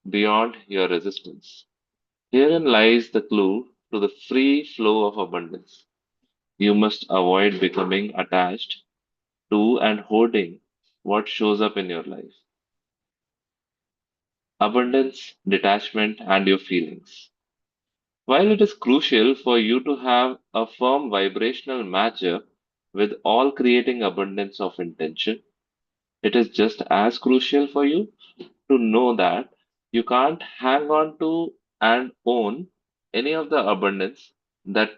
beyond your resistance. Herein lies the clue to the free flow of abundance. You must avoid becoming attached to and hoarding what shows up in your life. Abundance, detachment, and your feelings. While it is crucial for you to have a firm vibrational matchup with all creating abundance of intention, it is just as crucial for you to know that you can't hang on to and own any of the abundance that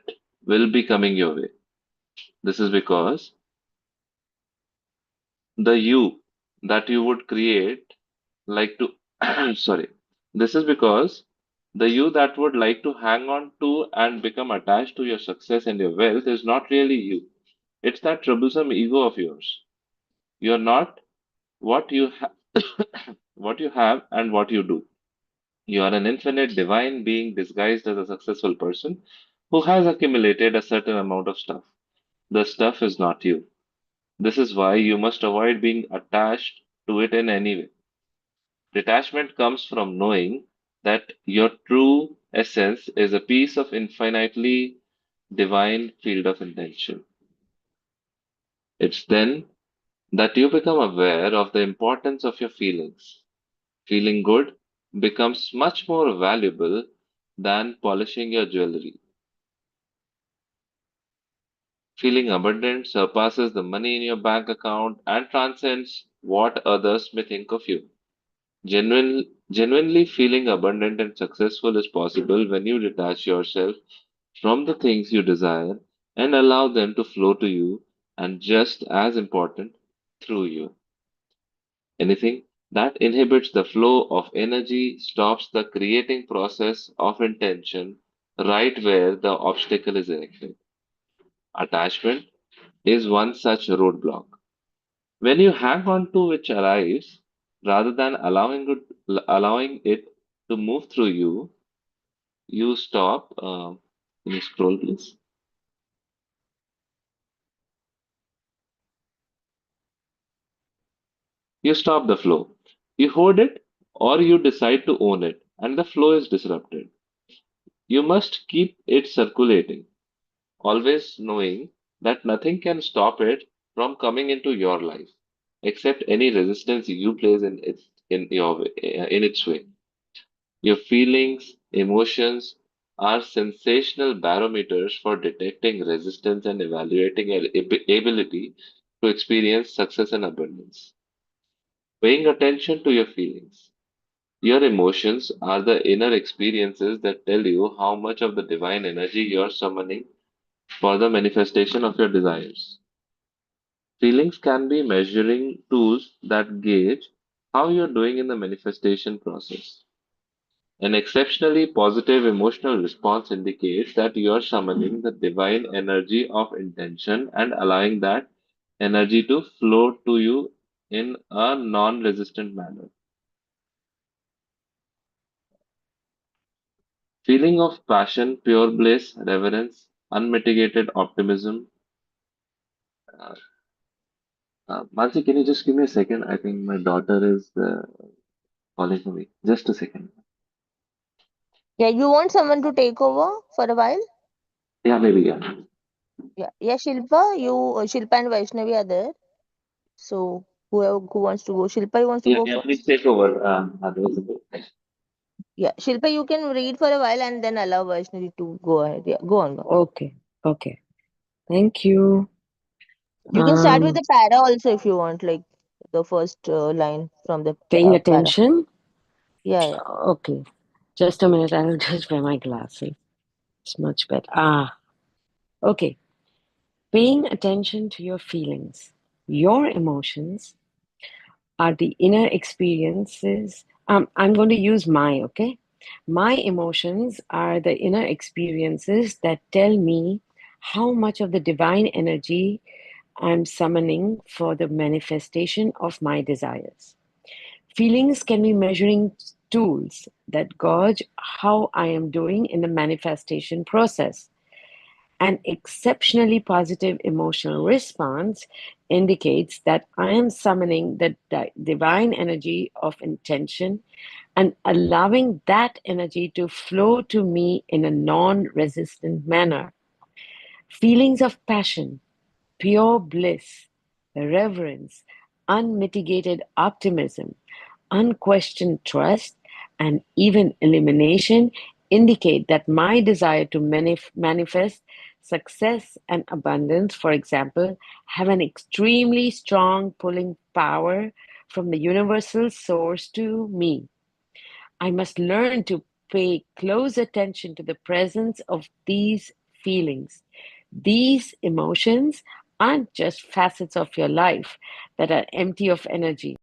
will be coming your way. This is because the you that you would create like to sorry, this is because the you that would like to hang on to and become attached to your success and your wealth is not really you. It's that troublesome ego of yours. You're not what you what you have and what you do. You are an infinite divine being disguised as a successful person who has accumulated a certain amount of stuff. The stuff is not you. This is why you must avoid being attached to it in any way. Detachment comes from knowing that your true essence is a piece of infinitely divine field of intention. It's then that you become aware of the importance of your feelings. Feeling good becomes much more valuable than polishing your jewelry. Feeling abundant surpasses the money in your bank account and transcends what others may think of you. Genuinely feeling abundant and successful is possible when you detach yourself from the things you desire and allow them to flow to you, and just as important, through you. Anything that inhibits the flow of energy stops the creating process of intention right where the obstacle is erected. Attachment is one such roadblock. When you hang on to which arrives, rather than allowing it to move through you, you stop. Can you scroll, please? You stop the flow. You hoard it, or you decide to own it, and the flow is disrupted. You must keep it circulating, always knowing that nothing can stop it from coming into your life, except any resistance you place in its way. Your feelings, emotions are sensational barometers for detecting resistance and evaluating your ability to experience success and abundance. Paying attention to your feelings. Your emotions are the inner experiences that tell you how much of the divine energy you're summoning for the manifestation of your desires. Feelings can be measuring tools that gauge how you're doing in the manifestation process. An exceptionally positive emotional response indicates that you are summoning the divine energy of intention and allowing that energy to flow to you in a non resistant manner. Feeling of passion, pure bliss, reverence, unmitigated optimism. Uh, Mansi, can you just give me a second? I think my daughter is calling for me. Just a second. Yeah, you want someone to take over for a while? Yeah, maybe, yeah. Yeah, yeah, Shilpa, Shilpa and Vaishnavi are there. So who wants to go? Shilpa, you wants to Yeah, go yeah, please first? take over. Otherwise, Yeah, Shilpa, you can read for a while and then allow Vaishnavi to go ahead. Yeah, go on. Go on. Okay, okay. Thank you. You can start with Um, the para also if you want, like the first line from the Paying para. attention. Yeah, yeah. Okay, just a minute. I'll just wear my glasses. It's much better. Okay. Paying attention to your feelings. Your emotions are the inner experiences. I'm going to use okay? My emotions are the inner experiences that tell me how much of the divine energy I'm summoning for the manifestation of my desires. Feelings can be measuring tools that gauge how I am doing in the manifestation process. An exceptionally positive emotional response indicates that I am summoning the divine energy of intention and allowing that energy to flow to me in a non-resistant manner. Feelings of passion, pure bliss, reverence, unmitigated optimism, unquestioned trust, and even elimination indicate that my desire to manifest success and abundance, for example, have an extremely strong pulling power from the universal source to me. I must learn to pay close attention to the presence of these feelings. These emotions aren't just facets of your life that are empty of energy.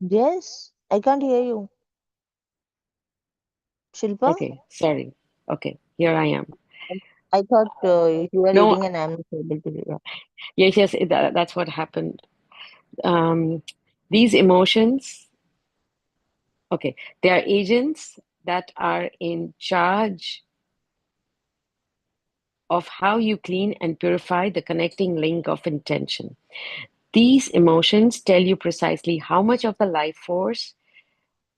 Yes, I can't hear you. Shilpa? Okay, sorry. Okay, here I am. I thought you were No, reading and I'm not able to hear. yes, yes, that's what happened. Um, these emotions, okay, they are agents that are in charge of how you clean and purify the connecting link of intention. These emotions tell you precisely how much of the life force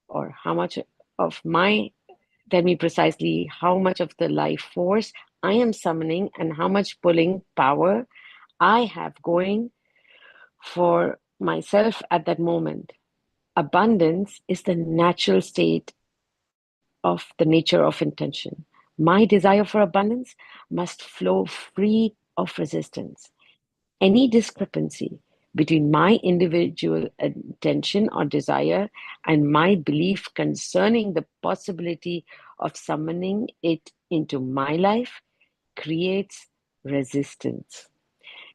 or how much of my, tell me precisely how much of the life force I am summoning and how much pulling power I have going for myself at that moment. Abundance is the natural state of the nature of intention. My desire for abundance must flow free of resistance. Any discrepancy between my individual intention or desire and my belief concerning the possibility of summoning it into my life creates resistance.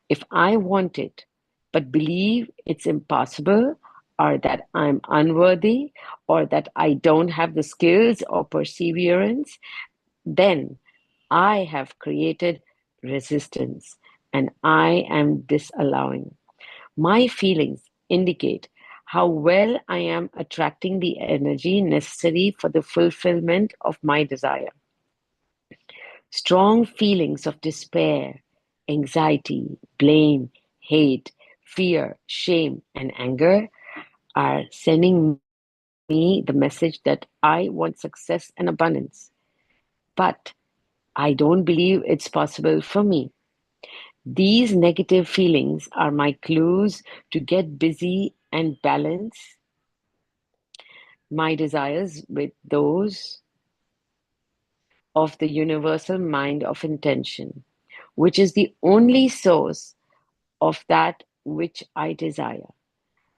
If I want it, but believe it's impossible, or that I'm unworthy, or that I don't have the skills or perseverance, then I have created resistance and I am disallowing. My feelings indicate how well I am attracting the energy necessary for the fulfillment of my desire. Strong feelings of despair, anxiety, blame, hate, fear, shame, and anger are sending me the message that I want success and abundance. But I don't believe it's possible for me. These negative feelings are my clues to get busy and balance my desires with those of the universal mind of intention, which is the only source of that which I desire.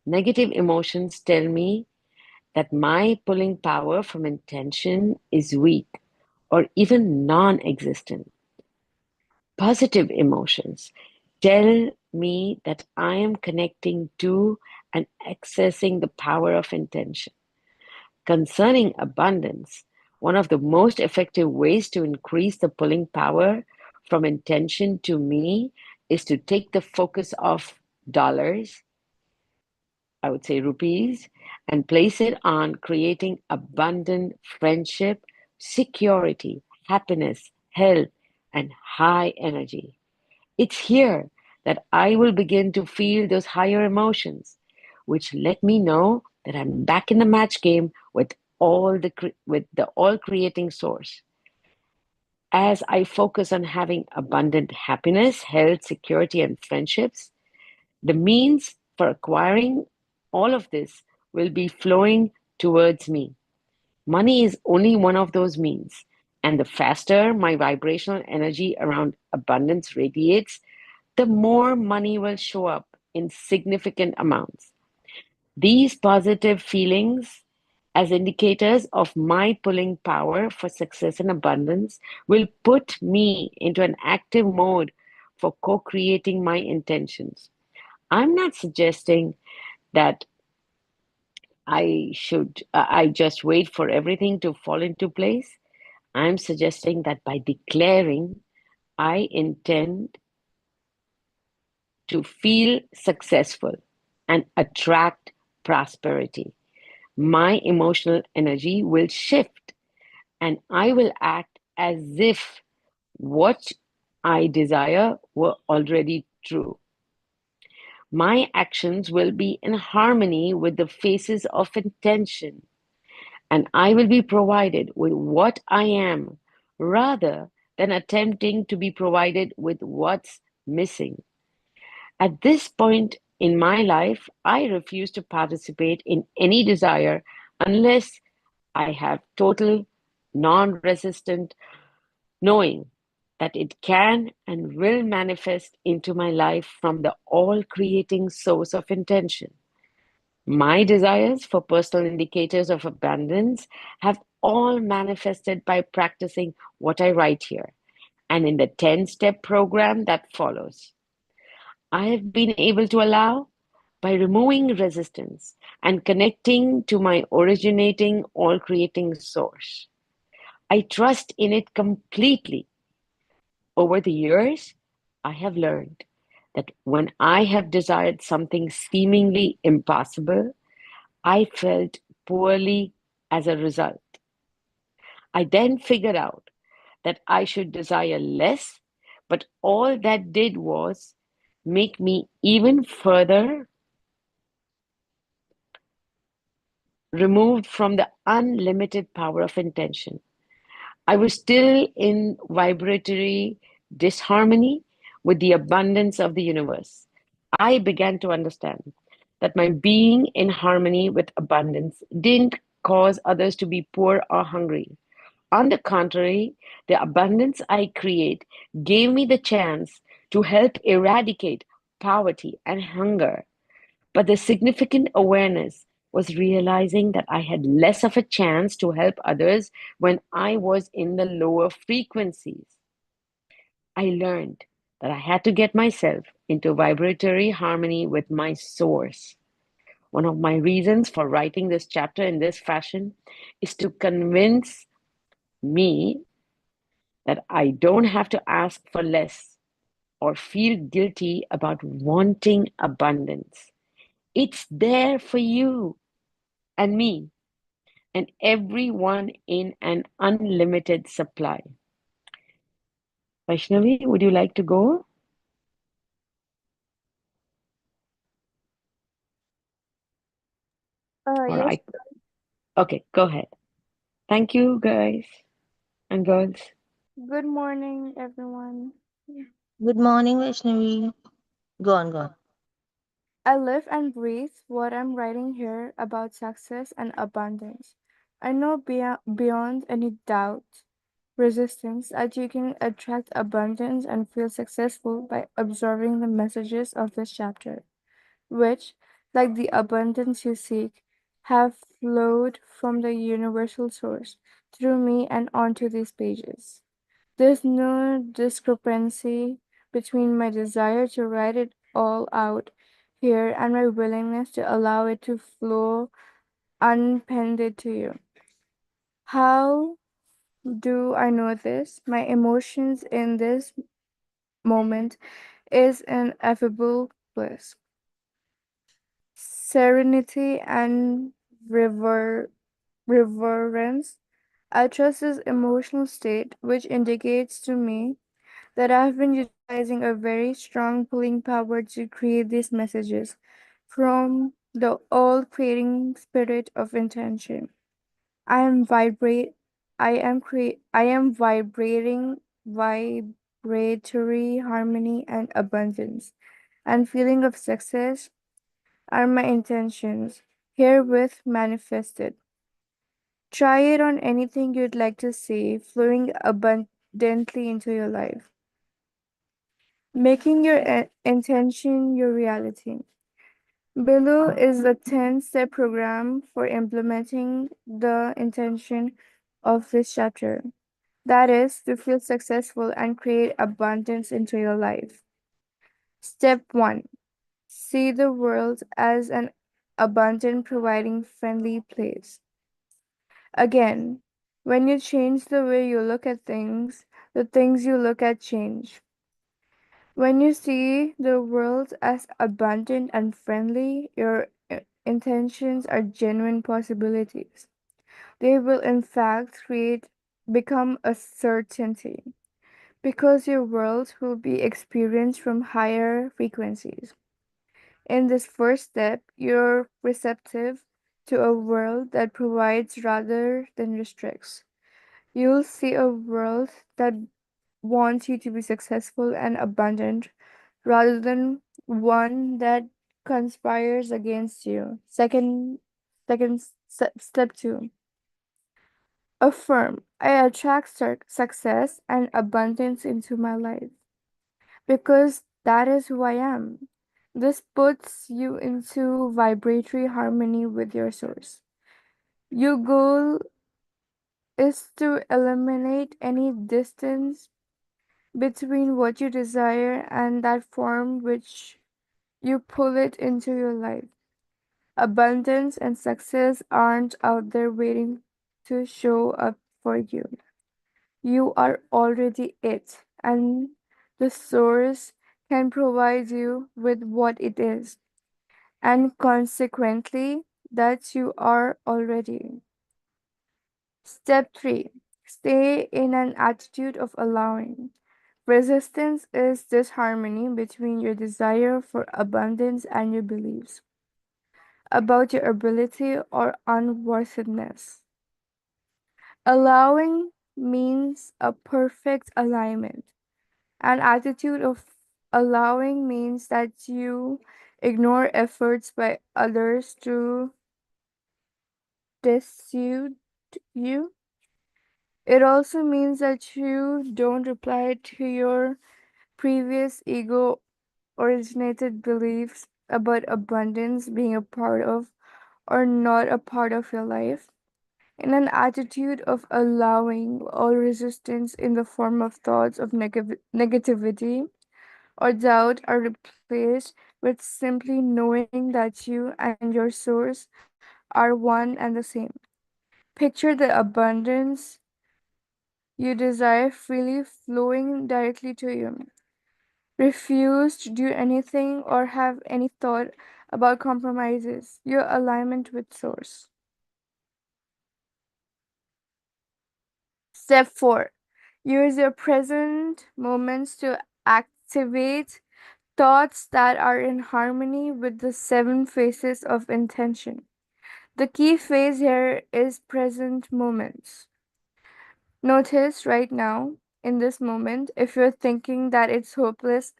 Negative emotions tell me that my pulling power from intention is weak or even non existent. Positive emotions tell me that I am connecting to and accessing the power of intention. Concerning abundance, one of the most effective ways to increase the pulling power from intention to me is to take the focus of dollars, I would say rupees, and place it on creating abundant friendship, security, happiness, health, and high energy. It's here that I will begin to feel those higher emotions, which let me know that I'm back in the match game with the all creating source. As I focus on having abundant happiness, health, security, and friendships, the means for acquiring all of this will be flowing towards me. Money is only one of those means, and the faster my vibrational energy around abundance radiates, the more money will show up in significant amounts. These positive feelings, as indicators of my pulling power for success and abundance, will put me into an active mode for co creating my intentions. I'm not suggesting that I just wait for everything to fall into place. I'm suggesting that by declaring I intend to feel successful and attract prosperity, my emotional energy will shift and I will act as if what I desire were already true. My actions will be in harmony with the phases of intention, and I will be provided with what I am rather than attempting to be provided with what's missing. At this point in my life, I refuse to participate in any desire unless I have total, non resistant knowing that it can and will manifest into my life from the all creating source of intention. My desires for personal indicators of abundance have all manifested by practicing what I write here and in the 10-step program that follows. I have been able to allow by removing resistance and connecting to my originating, all creating source. I trust in it completely. Over the years, I have learned that when I have desired something seemingly impossible, I felt poorly as a result. I then figured out that I should desire less, but all that did was make me even further removed from the unlimited power of intention. I was still in vibratory disharmony with the abundance of the universe. I began to understand that my being in harmony with abundance didn't cause others to be poor or hungry. On the contrary, the abundance I create gave me the chance to help eradicate poverty and hunger. But the significant awareness was realizing that I had less of a chance to help others when I was in the lower frequencies. I learned that I had to get myself into vibratory harmony with my source. One of my reasons for writing this chapter in this fashion is to convince me that I don't have to ask for less or feel guilty about wanting abundance. It's there for you and me and everyone in an unlimited supply. Vaishnavi, would you like to go? Or Yes. I okay, go ahead. Thank you guys and girls. Good morning, everyone. Good morning, Vaishnavi. Go on, go on. I live and breathe what I'm writing here about success and abundance. I know beyond any doubt, resistance, that you can attract abundance and feel successful by observing the messages of this chapter, which, like the abundance you seek, have flowed from the universal source through me and onto these pages. There's no discrepancy between my desire to write it all out here and my willingness to allow it to flow unpended to you. How do I know this? My emotions in this moment is ineffable bliss, serenity, and reverence. I trust this emotional state, which indicates to me that I've been utilizing a very strong pulling power to create these messages from the all creating spirit of intention. I am vibrate I am vibrating vibratory harmony and abundance and feeling of success are my intentions herewith manifested. Try it on anything you'd like to see flowing abundantly into your life. Making your intention your reality. Below is a 10-step program for implementing the intention of this chapter. That is to feel successful and create abundance into your life. Step 1. See the world as an abundant, providing, friendly place. Again, when you change the way you look at things, the things you look at change. When you see the world as abundant and friendly, your intentions are genuine possibilities. They will, in fact, create become a certainty because your world will be experienced from higher frequencies. In this first step, you're receptive to a world that provides rather than restricts. You'll see a world that wants you to be successful and abundant rather than one that conspires against you. Step two. Affirm. I attract success and abundance into my life because that is who I am. This puts you into vibratory harmony with your source. Your goal is to eliminate any distance between what you desire and that form which you pull it into your life. Abundance and success aren't out there waiting to show up for you. You are already it, and the source can provide you with what it is, and consequently, that you are already. Step 3. Stay in an attitude of allowing. Resistance is disharmony between your desire for abundance and your beliefs about your ability or unworthiness. Allowing means a perfect alignment. An attitude of allowing means that you ignore efforts by others to dissuade you. It also means that you don't reply to your previous ego originated beliefs about abundance being a part of or not a part of your life. In an attitude of allowing all resistance in the form of thoughts of negativity or doubt are replaced with simply knowing that you and your source are one and the same. Picture the abundance you desire freely flowing directly to you. Refuse to do anything or have any thought about compromises. Your alignment with source. Step 4. Use your present moments to activate thoughts that are in harmony with the seven phases of intention. The key phase here is present moments. Notice right now, in this moment, if you're thinking that it's hopeless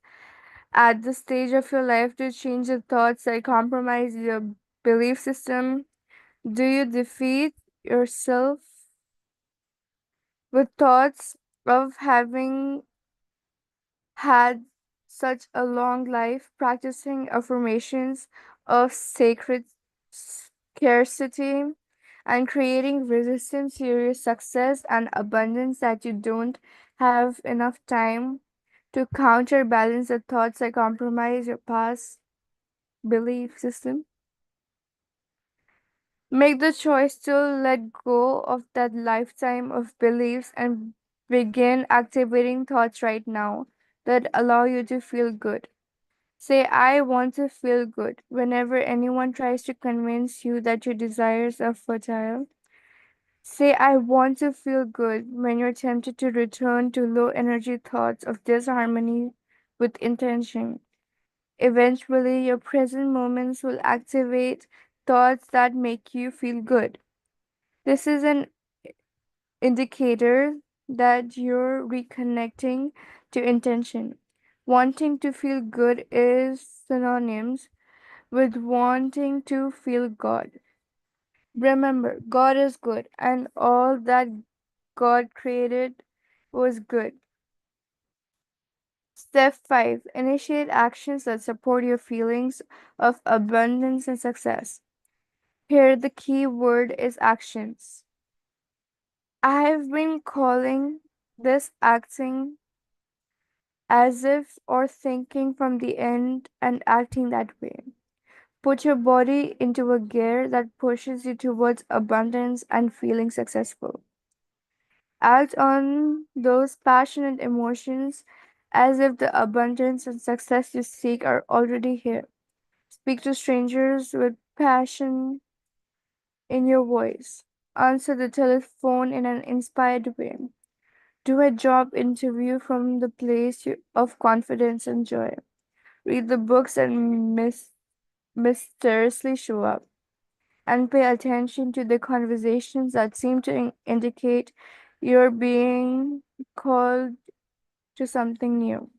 at this stage of your life to change the thoughts that compromise your belief system, do you defeat yourself with thoughts of having had such a long life practicing affirmations of sacred scarcity and creating resistance to your success and abundance that you don't have enough time to counterbalance the thoughts that compromise your past belief system? Make the choice to let go of that lifetime of beliefs and begin activating thoughts right now that allow you to feel good. Say, I want to feel good whenever anyone tries to convince you that your desires are fertile. Say, I want to feel good when you're tempted to return to low energy thoughts of disharmony with intention. Eventually, your present moments will activate thoughts that make you feel good. This is an indicator that you're reconnecting to intention. Wanting to feel good is synonyms with wanting to feel God. Remember, God is good, and all that God created was good. Step 5. Initiate actions that support your feelings of abundance and success. Here, the key word is actions. I have been calling this acting as if or thinking from the end and acting that way. Put your body into a gear that pushes you towards abundance and feeling successful. Act on those passionate emotions as if the abundance and success you seek are already here. Speak to strangers with passion in your voice. answer the telephone in an inspired way, do a job interview from the place of confidence and joy, read the books and mysteriously show up, and pay attention to the conversations that seem to indicate you're being called to something new.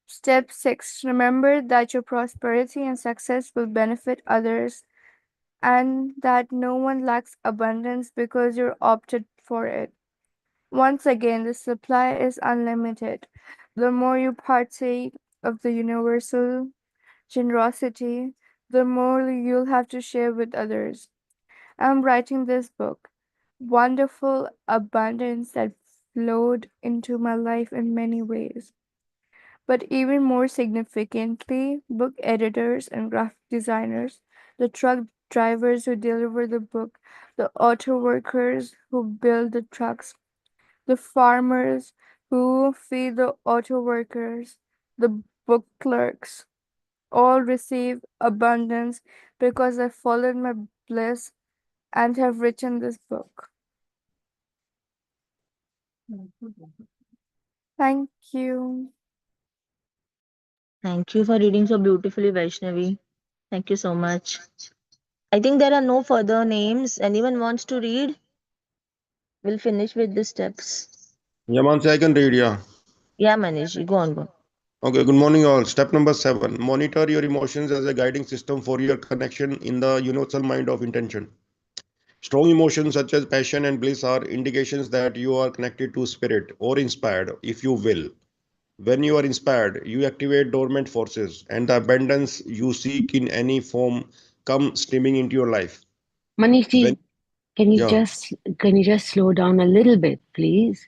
Step 6. Remember that your prosperity and success will benefit others and that no one lacks abundance because you opted for it. Once again, the supply is unlimited. The more you partake of the universal generosity, the more you'll have to share with others. I'm writing this book, wonderful abundance that flowed into my life in many ways. But even more significantly, book editors and graphic designers, the truck drivers who deliver the book, the auto workers who build the trucks, the farmers who feed the auto workers, the book clerks, all receive abundance because I followed my bliss and have written this book. Thank you. Thank you for reading so beautifully, Vaishnavi. Thank you so much. I think there are no further names. Anyone wants to read? We'll finish with the steps. Yeah, Mansi, I can read, yeah. Yeah, Manish, go on. Go. Okay, good morning, all. Step number 7. Monitor your emotions as a guiding system for your connection in the universal mind of intention. Strong emotions such as passion and bliss are indications that you are connected to spirit or inspired, if you will. When you are inspired, you activate dormant forces, and the abundance you seek in any form come streaming into your life. When Manishji, can you yeah, just can you just slow down a little bit, please?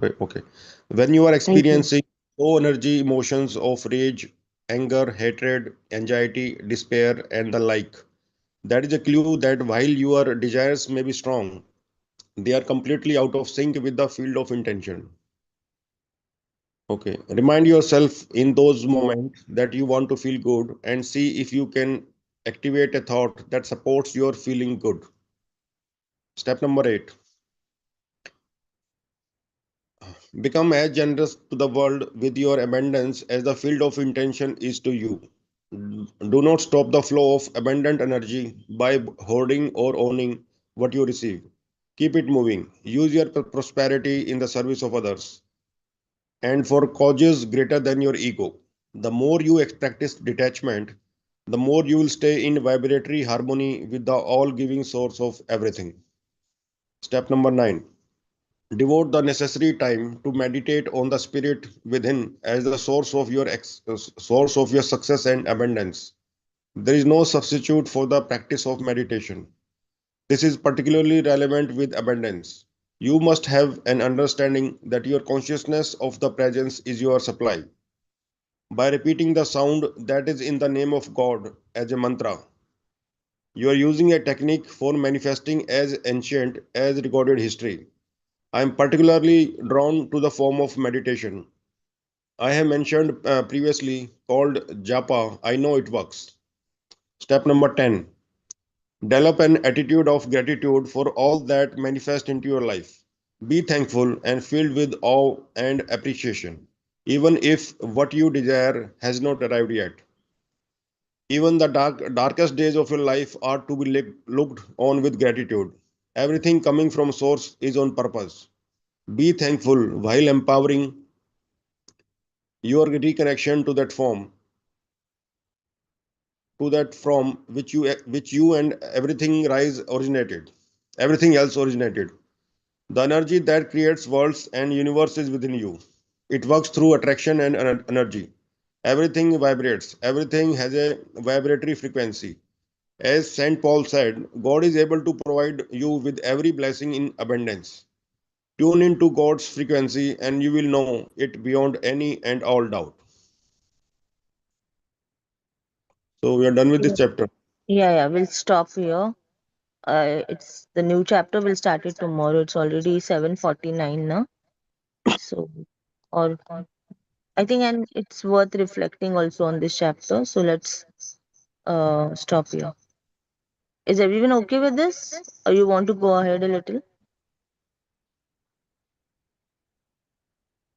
okay. When you are Thank you. experiencing low energy emotions of rage, anger, hatred, anxiety, despair, and the like, that is a clue that while your desires may be strong, they are completely out of sync with the field of intention. Okay. Remind yourself in those moments that you want to feel good and see if you can activate a thought that supports your feeling good. Step number 8. Become as generous to the world with your abundance as the field of intention is to you. Do not stop the flow of abundant energy by hoarding or owning what you receive. Keep it moving. Use your prosperity in the service of others and for causes greater than your ego. The more you practice detachment, the more you will stay in vibratory harmony with the all giving source of everything. Step number 9. Devote the necessary time to meditate on the spirit within as the source of your success and abundance. There is no substitute for the practice of meditation. This is particularly relevant with abundance. You must have an understanding that your consciousness of the presence is your supply. By repeating the sound that is in the name of God as a mantra, you are using a technique for manifesting as ancient as recorded history. I am particularly drawn to the form of meditation I have mentioned previously called Japa. I know it works. Step number 10. Develop an attitude of gratitude for all that manifests into your life. Be thankful and filled with awe and appreciation, even if what you desire has not arrived yet. Even the darkest days of your life are to be looked on with gratitude. Everything coming from source is on purpose. Be thankful while empowering your reconnection to that from which you and everything else originated. The energy that creates worlds and universes within you. It works through attraction and energy. Everything vibrates. Everything has a vibratory frequency. As St. Paul said, God is able to provide you with every blessing in abundance. Tune into God's frequency and you will know it beyond any and all doubt. So we are done with this Yeah, chapter. yeah. We'll stop here. It's the new chapter will start it tomorrow. It's already 7:49 now. So, or I think, and it's worth reflecting also on this chapter. So let's stop here. Is everyone okay with this? Or you want to go ahead a little?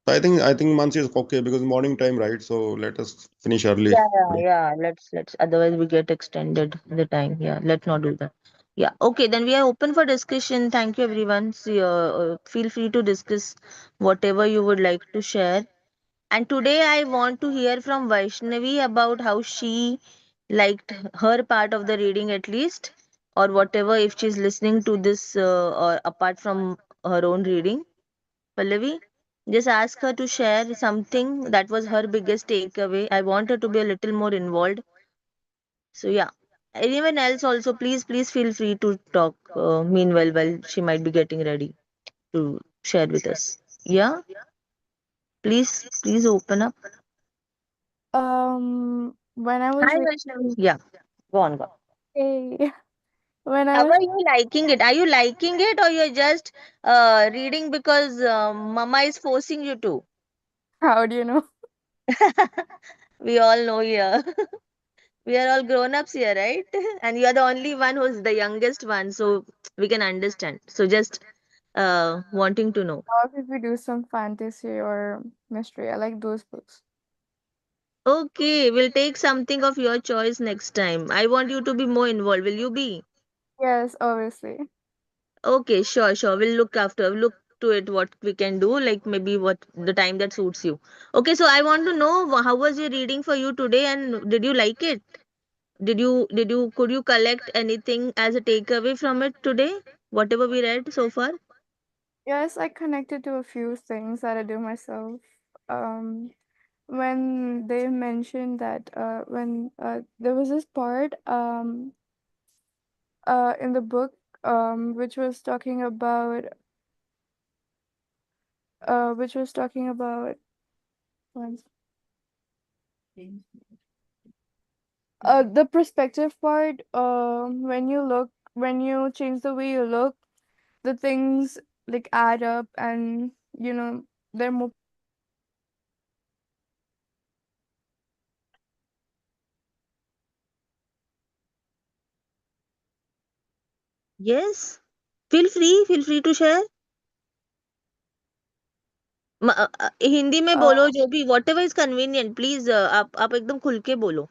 So I think Mansi is okay because morning time, right? So let us finish early Yeah, yeah, today. yeah. Let's otherwise we get extended the time. Yeah, let's not do that. Yeah, okay, then we are open for discussion. Thank you everyone. See, feel free to discuss whatever you would like to share. And today I want to hear from Vaishnavi about how she liked her part of the reading at least, or whatever if she's listening to this or apart from her own reading. Pallavi, just ask her to share something that was her biggest takeaway. I want her to be a little more involved. So yeah, anyone else also, please feel free to talk. Meanwhile, while she might be getting ready to share with us. Yeah, please open up. When I was Hi reading, Vaishnavi. Yeah, go on, go on. when I How was are you liking it? Are you liking it or you're just reading because mama is forcing you to? how do you know? We all know here. We are all grown ups here, right? And you are the only one who's the youngest one, so we can understand. So just wanting to know. Or if we do some fantasy or mystery, I like those books. Okay, we'll take something of your choice next time. I want you to be more involved. Will you be? Yes, obviously. Okay, sure. We'll look to it what we can do, like maybe what the time that suits you. Okay, so I want to know how was your reading for you today and did you like it? Could you collect anything as a takeaway from it today? Whatever we read so far? Yes, I connected to a few things that I do myself. Um, when they mentioned that when there was this part in the book which was talking about which was talking about one the perspective part, when you look, when you change the way you look, the things like add up, and they're more. Yes. Feel free to share. Hindi में uh, बोलो जो भी whatever is convenient please आप एकदम खुल के बोलो.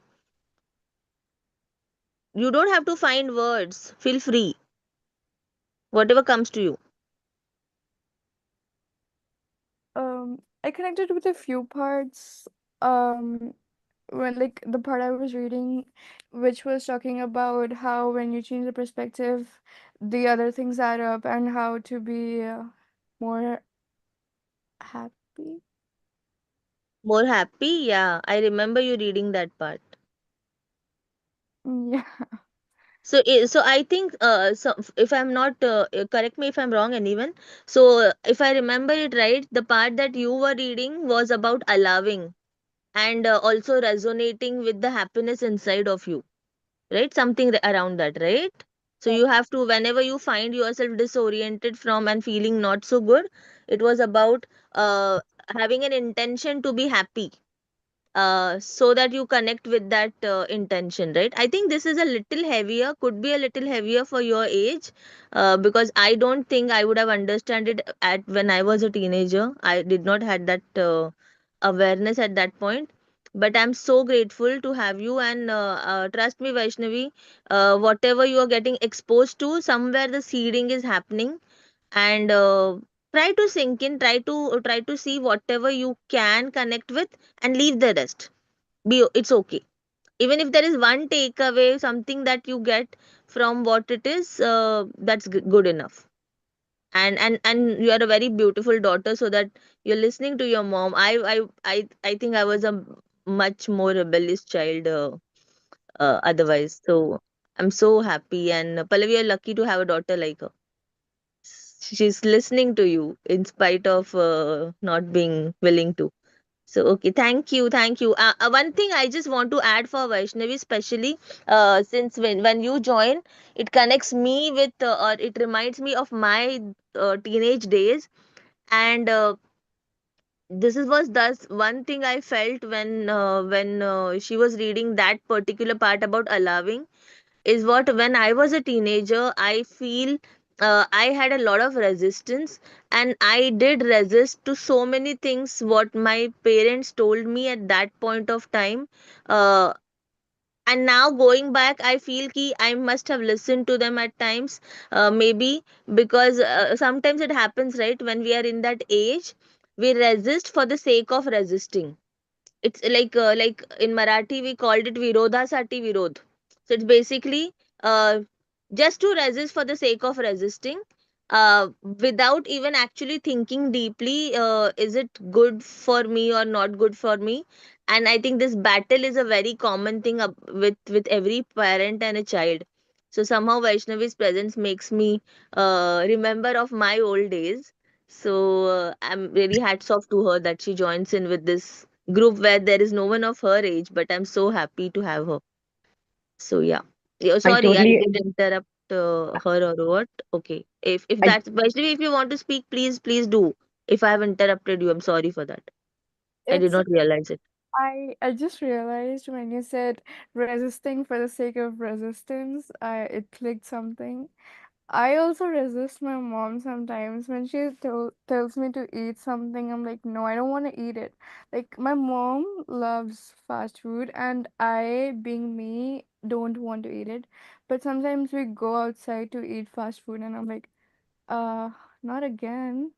You don't have to find words. Feel free. Whatever comes to you. I connected with a few parts, um when, like, the part I was reading, which was talking about how when you change the perspective, the other things add up, and how to be more happy. More happy? Yeah, I remember you reading that part. Yeah. So I think so if I'm not correct me if I'm wrong anyone. So if I remember it right, the part that you were reading was about allowing and also resonating with the happiness inside of you, right? Something around that, right? So you have to, whenever you find yourself disoriented from and feeling not so good, it was about having an intention to be happy, so that you connect with that intention, right? I think this is a little heavier, could be a little heavier for your age, because I don't think I would have understood it at when I was a teenager. I did not had that awareness at that point. But I'm so grateful to have you, and trust me, Vaishnavi, whatever you are getting exposed to, somewhere the seeding is happening, and try to sink in, try to see whatever you can connect with, and leave the rest. It's okay. Even if there is one takeaway, something that you get from what it is, that's good enough. And you are a very beautiful daughter, so that you're listening to your mom. I think I was a much more rebellious child, otherwise. So I'm so happy, and Pallavi, you're lucky to have a daughter like her. She's listening to you in spite of not being willing to. So, okay, thank you. One thing I just want to add for Vaishnavi, especially since when you join, it connects me with, or it reminds me of my teenage days. And this was thus one thing I felt when she was reading that particular part about allowing. is what when I was a teenager, I feel I had a lot of resistance, and I did resist to so many things what my parents told me at that point of time. Uh, and now going back, I feel ki I must have listened to them at times, maybe because sometimes it happens, right? When we are in that age, we resist for the sake of resisting. It's like in Marathi we called it virodhasati virodh. So it's basically uh, just to resist for the sake of resisting, without even actually thinking deeply, is it good for me or not good for me? And I think this battle is a very common thing with every parent and a child. So somehow Vaishnavi's presence makes me remember of my old days. So I'm really hats off to her that she joins in with this group where there is no one of her age, but I'm so happy to have her. So yeah. I Sorry, I totally did interrupt her or what? Okay. If I that's Vaishnavi, if you want to speak, please do. If I have interrupted you, I'm sorry for that. I did It's not realize it. I just realized when you said resisting for the sake of resistance, I it clicked something. I also resist my mom sometimes when she tells me to eat something. I'm like, no, I don't want to eat it. Like, my mom loves fast food, and I, being me, don't want to eat it. But sometimes we go outside to eat fast food, and I'm like, uh, not again.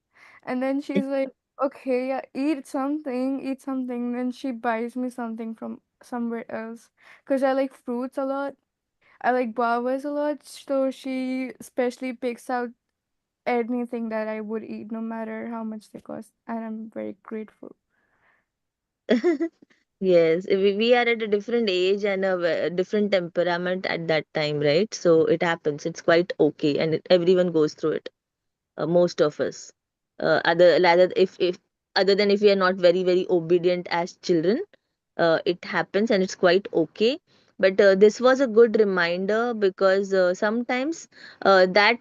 And then she's like, okay, yeah, eat something. Then she buys me something from somewhere else because I like fruits a lot. I like guavas a lot, so she especially picks out anything that I would eat, no matter how much they cost, and I'm very grateful. Yes, we are at a different age and a different temperament at that time, right? So it happens. It's quite okay, and everyone goes through it. Most of us, other rather if other than if we are not very obedient as children, it happens and it's quite okay. But this was a good reminder because sometimes that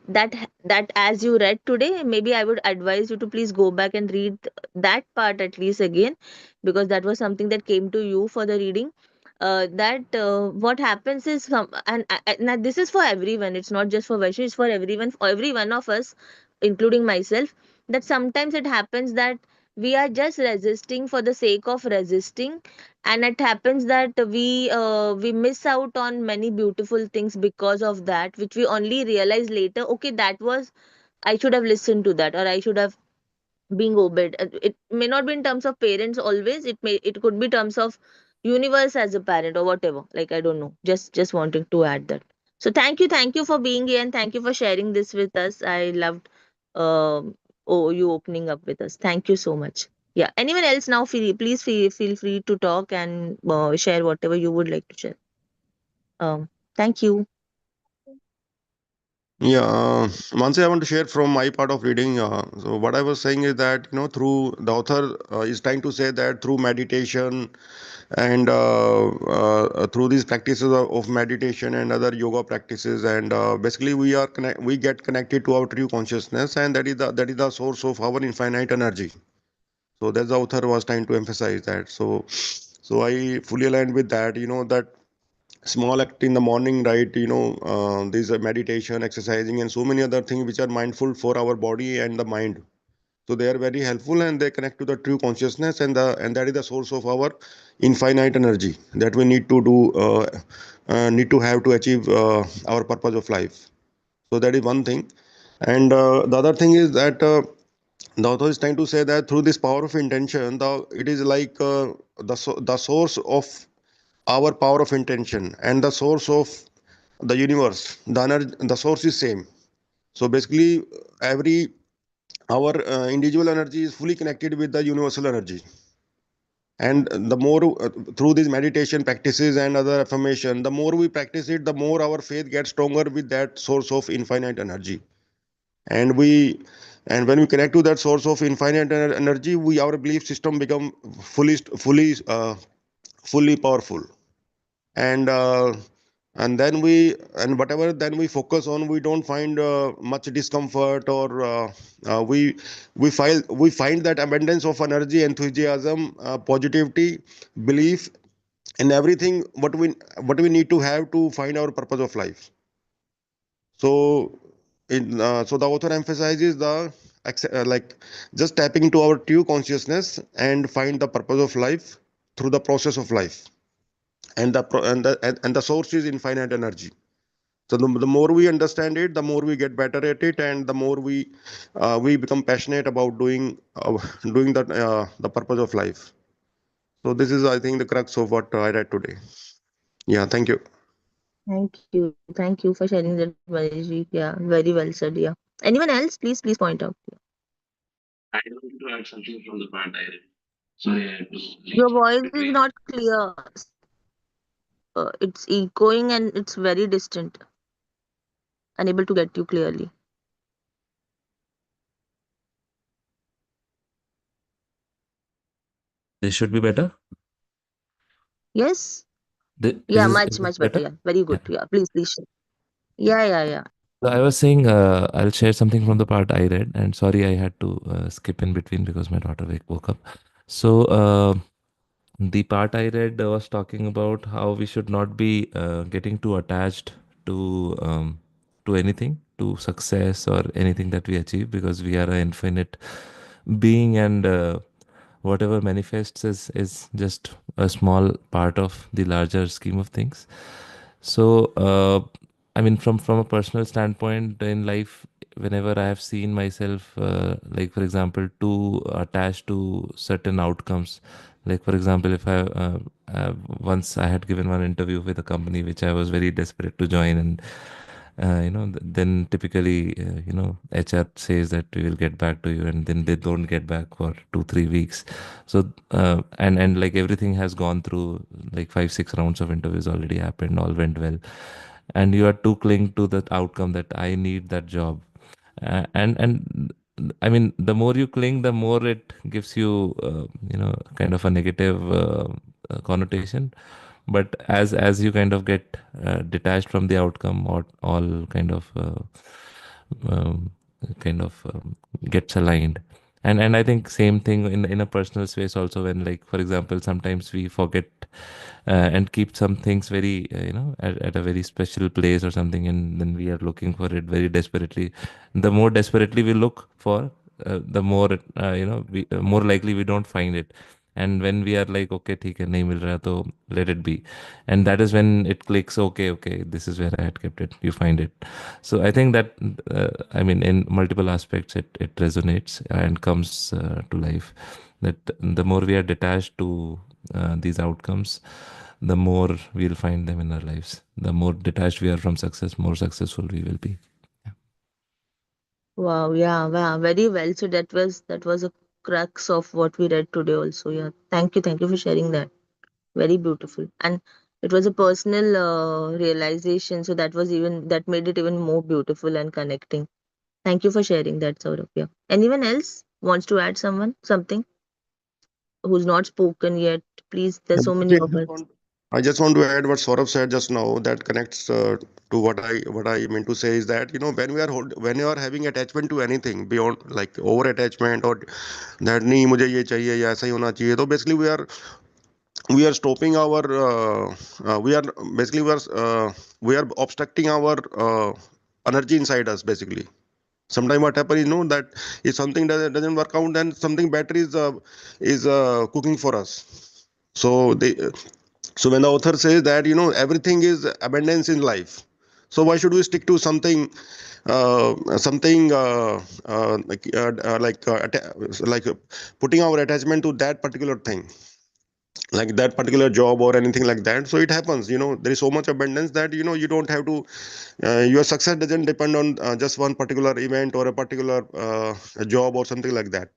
as you read today, maybe I would advise you to please go back and read that part at least again, because that was something that came to you for the reading. That what happens is now this is for everyone, it's not just for Vaishnavi, it's for everyone, for every one of us, including myself, that sometimes it happens that we are just resisting for the sake of resisting, and it happens that we miss out on many beautiful things because of that, which we only realize later, okay, that was, I should have listened to that, or I should have being obeyed. It may not be in terms of parents always, it could be terms of universe as a parent or whatever, like I don't know, just wanting to add that. So thank you for being here, and thank you for sharing this with us. I loved um you opening up with us. Thank you so much. Yeah, anyone else now, please feel free to talk and share whatever you would like to share. Thank you. Yeah, Mansi, I want to share from my part of reading. So what I was saying is that, through the author is trying to say that through meditation and through these practices of meditation and other yoga practices, and basically we get connected to our true consciousness, and that is the source of our infinite energy. So that's the author was trying to emphasize that. So I fully aligned with that. That small act in the morning, right? There's a meditation, exercising, and so many other things which are mindful for our body and the mind. So they are very helpful, and they connect to the true consciousness, and that is the source of our infinite energy that we need to have to achieve our purpose of life. So that is one thing. And the other thing is that the author is trying to say that through this power of intention, it is like the source of our power of intention and the source of the universe. The source is same. So basically, every our individual energy is fully connected with the universal energy. And the more through these meditation practices and other affirmation, the more we practice it, the more our faith gets stronger with that source of infinite energy. And we and when we connect to that source of infinite energy, we our belief system become fully powerful. And whatever then we focus on, we don't find much discomfort, or we find that abundance of energy, enthusiasm, positivity, belief, in everything what we need to have to find our purpose of life. So so the author emphasizes the like just tapping into our true consciousness and find the purpose of life through the process of life, and the source is infinite energy. So the more we understand it, the more we get better at it, and the more we become passionate about doing the purpose of life. So this is, I think, the crux of what I read today. Yeah, thank you. Thank you for sharing that, Manish. Yeah, very well said. Yeah. Anyone else? Please point out. I wanted to add something from the part I read. Sorry, I had to Your leave voice is between. not clear. It's echoing and it's very distant. Unable to get you clearly. This should be better. Yes? Is Yeah, this, much, is this much better. better? Yeah, very Yeah. good. Yeah, please share. Yeah. So I was saying I'll share something from the part I read, and sorry I had to skip in between because my daughter woke up. So the part I read was talking about how we should not be getting too attached to anything, to success or anything that we achieve, because we are an infinite being, and whatever manifests is just a small part of the larger scheme of things. So, I mean, from a personal standpoint in life, whenever I have seen myself, like for example, too attached to certain outcomes, like for example, if once I had given one interview with a company which I was very desperate to join, and then typically, HR says that we will get back to you, and then they don't get back for 2-3 weeks. So and like everything has gone through, like 5-6 rounds of interviews already happened, all went well, and you are too cling to that outcome that I need that job. And I mean, the more you cling, the more it gives you kind of a negative connotation. But as you kind of get detached from the outcome, or all um, gets aligned. And I think same thing in a personal space also, when, like for example, sometimes we forget and keep some things very at a very special place or something, and then we are looking for it very desperately. The more desperately we look for, the more more likely we don't find it. And when we are like, okay, theek hai, nahi mil raha, to let it be. And that is when it clicks. Okay, this is where I had kept it. You find it. So I think that I mean, in multiple aspects, it resonates and comes to life. That the more we are detached to these outcomes, the more we'll find them in our lives. The more detached we are from success, more successful we will be. Yeah. Wow, yeah, wow, very well. So that was a crux of what we read today also. Yeah. Thank you for sharing that. Very beautiful. And it was a personal realization, so that made it even more beautiful and connecting. Thank you for sharing that, Saurabh. Yeah. Anyone else wants to add something who's not spoken yet? Please, there's so many of us. I just want to add what Saurabh said just now, that connects to what I meant to say, is that when you are having attachment to anything beyond, like over attachment, or that नहीं मुझे ये चाहिए या ऐसा ही होना चाहिए, तो basically we are stopping our we are basically we are obstructing our energy inside us, basically. Sometimes what happens is, that if something doesn't work out, then something better is cooking for us. So so when the author says that, everything is abundance in life, so why should we stick to something like putting our attachment to that particular thing, like that particular job or anything like that? So it happens, there is so much abundance that, you don't have to your success doesn't depend on just one particular event or a particular job or something like that.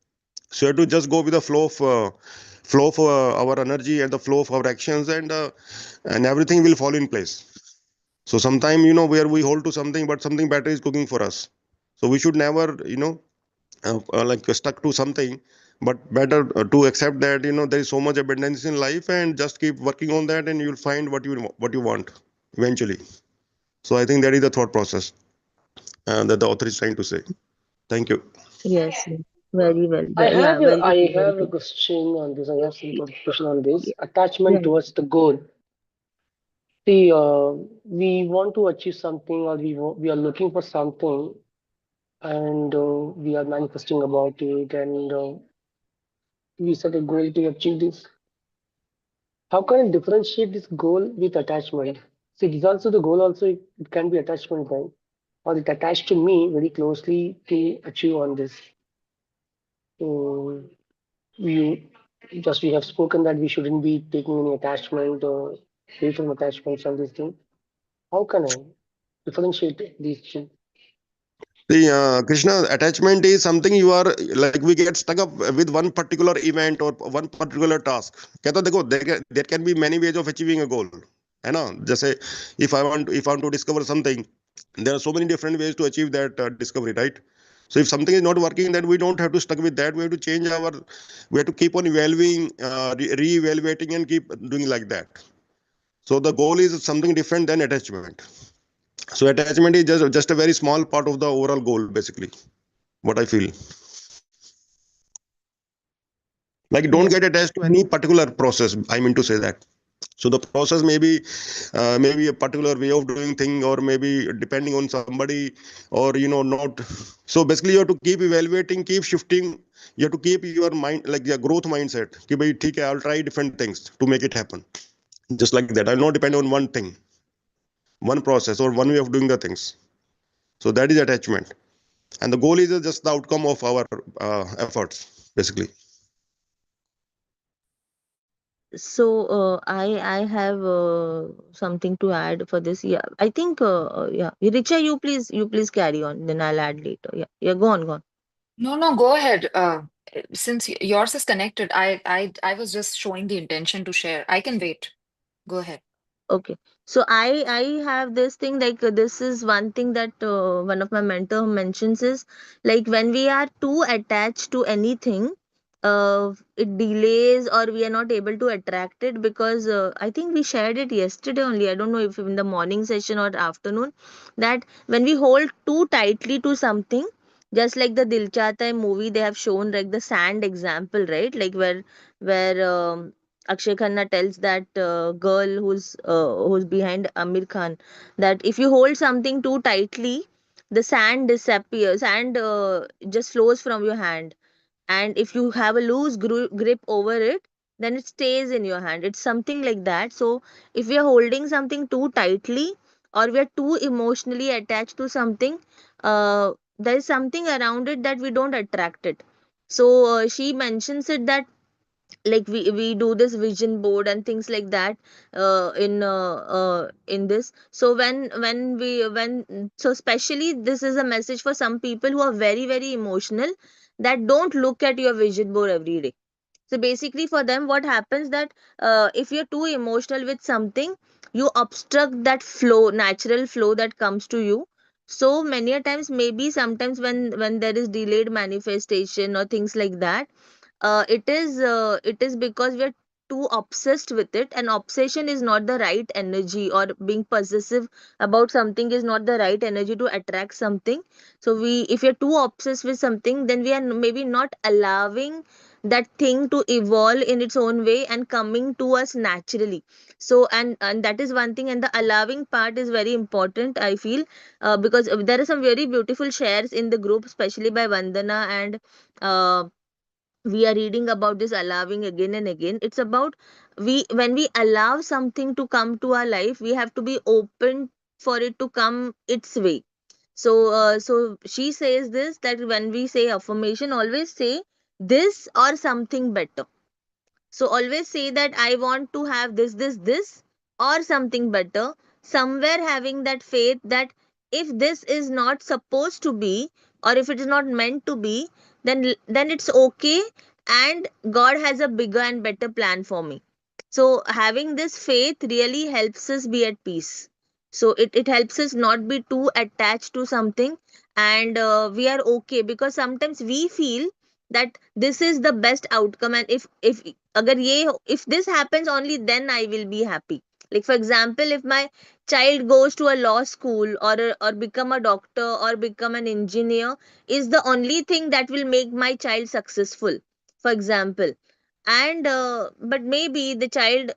So you have to just go with the flow of our energy and the flow of our actions, and everything will fall in place. So sometime, where we hold to something, but something better is cooking for us. So we should never, like stuck to something, but better to accept that, there is so much abundance in life, and just keep working on that, and you'll find what you want eventually. So I think that is the thought process that the author is trying to say. Thank you. Yes. Very well. I Yeah, have very a, well. I Very have a good. question on this. I have some question on Yeah. this. Yeah. Attachment towards the goal. See, we want to achieve something, or we are looking for something, and we are manifesting about it, and we set a goal to achieve this. How can I differentiate this goal with attachment? See, this also the goal. Also, it can be attachment, right? Or it attached to me very closely to achieve on this. So you just we have spoken that we shouldn't be taking any attachment or free from attachments on this thing. How can I differentiate these two? See, Krishna, attachment is something you are like we get stuck up with one particular event or one particular task. कहता देखो there can be many ways of achieving a goal. है ना? जैसे if I want to discover something, there are so many different ways to achieve that discovery, right? So if something is not working, then we don't have to stuck with that. We have to change our. We have to keep on evaluating, re-evaluating, and keep doing like that. So the goal is something different than attachment. So attachment is just a very small part of the overall goal, basically. What I feel like don't Yeah. get attached to any particular process. I mean to say that. So the process maybe a particular way of doing thing, or maybe depending on somebody, or not. So basically, you have to keep evaluating, keep shifting. You have to keep your mind like your growth mindset. कि भाई ठीक है, I'll try different things to make it happen. Just like that, I'll not depend on one thing, one process, or one way of doing the things. So that is attachment, and the goal is just the outcome of our efforts, basically. So I have something to add for this. Yeah, I think yeah, Richa, you please carry on. Then I'll add later. Yeah, yeah. Go on, go on. No, no, go ahead. Since yours is connected, I was just showing the intention to share. I can wait. Go ahead. Okay. So I have this thing like this is one thing that one of my mentor mentions is like when we are too attached to anything, it delays or we are not able to attract it because I think we shared it yesterday only. I don't know if in the morning session or afternoon that when we hold too tightly to something, just like the Dil Chahta Hai movie, they have shown like the sand example, right? Like where Akshay Khanna tells that girl who's behind Amir Khan that if you hold something too tightly, the sand disappears and just flows from your hand. And if you have a loose grip over it, then it stays in your hand. It's something like that. So if we are holding something too tightly or we are too emotionally attached to something, there is something around it that we don't attract it. So she mentions it that like we do this vision board and things like that in this. So when so especially this is a message for some people who are very very emotional, that don't look at your vision board every day. So basically for them what happens that if you're too emotional with something, you obstruct that flow, natural flow that comes to you. So many a times, maybe sometimes when there is delayed manifestation or things like that, it is because we are too obsessed with it, and obsession is not the right energy, or being possessive about something is not the right energy to attract something. So we if you're too obsessed with something, then we are maybe not allowing that thing to evolve in its own way and coming to us naturally. So and that is one thing, and the allowing part is very important, I feel, because there are some very beautiful shares in the group, especially by Vandana, and uh, we are reading about this allowing again and again. It's about we when we allow something to come to our life, we have to be open for it to come its way. So she says this, that when we say affirmation, always say this or something better. So always say that I want to have this, or something better. Somewhere having that faith that if this is not supposed to be, or if it is not meant to be, then it's okay, and God has a bigger and better plan for me. So having this faith really helps us be at peace. So it helps us not be too attached to something, and we are okay, because sometimes we feel that this is the best outcome, and if this happens only, then I will be happy. Like for example, if my child goes to a law school or become a doctor or become an engineer is the only thing that will make my child successful, for example. And but maybe the child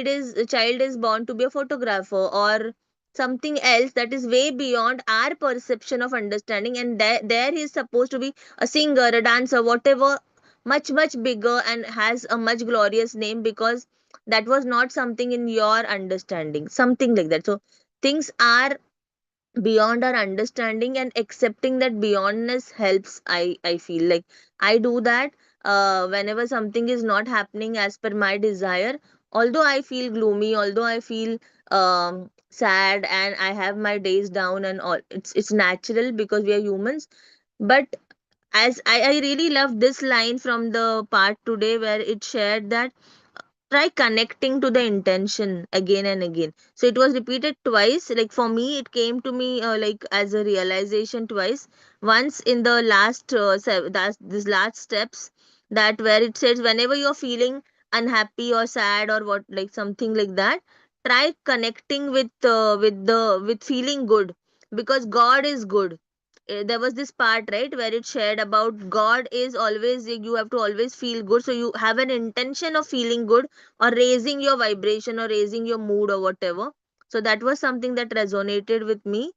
is born to be a photographer or something else that is way beyond our perception of understanding, and there he is supposed to be a singer, a dancer, whatever, much much bigger and has a much glorious name, because that was not something in your understanding, something like that. So things are beyond our understanding, and accepting that beyondness helps. I feel like I do that whenever something is not happening as per my desire. Although I feel gloomy, although I feel sad, and I have my days down and all, it's natural because we are humans. But as I really love this line from the part today where it shared that try connecting to the intention again and again. So it was repeated twice. Like for me, it came to me like as a realization twice. Once in the last that's this last steps, that where it says whenever you're feeling unhappy or sad or what, like something like that, try connecting with feeling good, because God is good. There was this part, right, where it shared about God is always, you have to always feel good, so you have an intention of feeling good or raising your vibration or raising your mood or whatever. So that was something that resonated with me.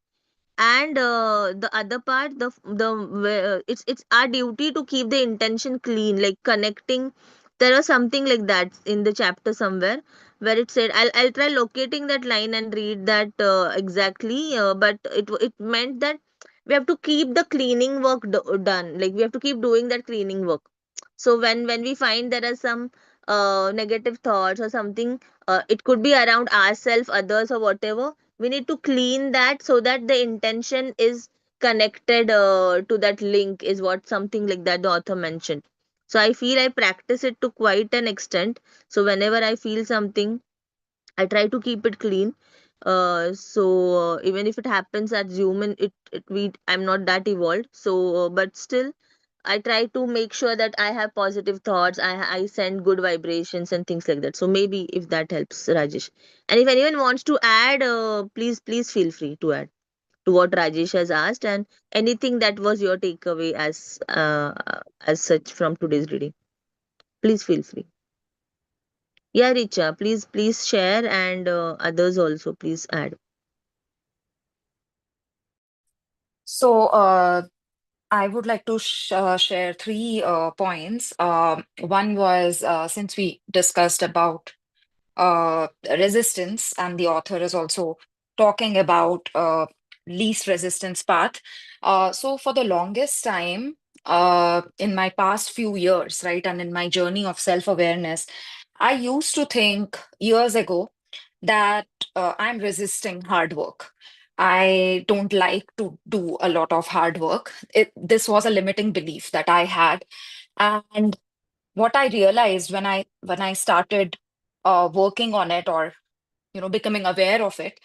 And the other part, it's our duty to keep the intention clean, like connecting. There was something like that in the chapter somewhere where it said, I'll try locating that line and read that exactly, but it meant that we have to keep the cleaning work done, like we have to keep doing that cleaning work. So when we find there are some negative thoughts or something, it could be around ourselves, others, or whatever, we need to clean that so that the intention is connected to that link, is what something like that the author mentioned. So I feel I practice it to quite an extent. So whenever I feel something, I try to keep it clean. So even if it happens as human, I'm not that evolved. So but still I try to make sure that I have positive thoughts. I send good vibrations and things like that. So maybe if that helps, Rajesh. And if anyone wants to add, please feel free to add to what Rajesh has asked, and anything that was your takeaway as such from today's reading. Please feel free. Yeah, Richa, please share, and others also please add. So, I would like to share three points. One was since we discussed about resistance, and the author is also talking about least resistance path. So, for the longest time, in my past few years, right, and in my journey of self-awareness, I used to think years ago that I'm resisting hard work. I don't like to do a lot of hard work. This was a limiting belief that I had. And what I realized when I started working on it, or becoming aware of it,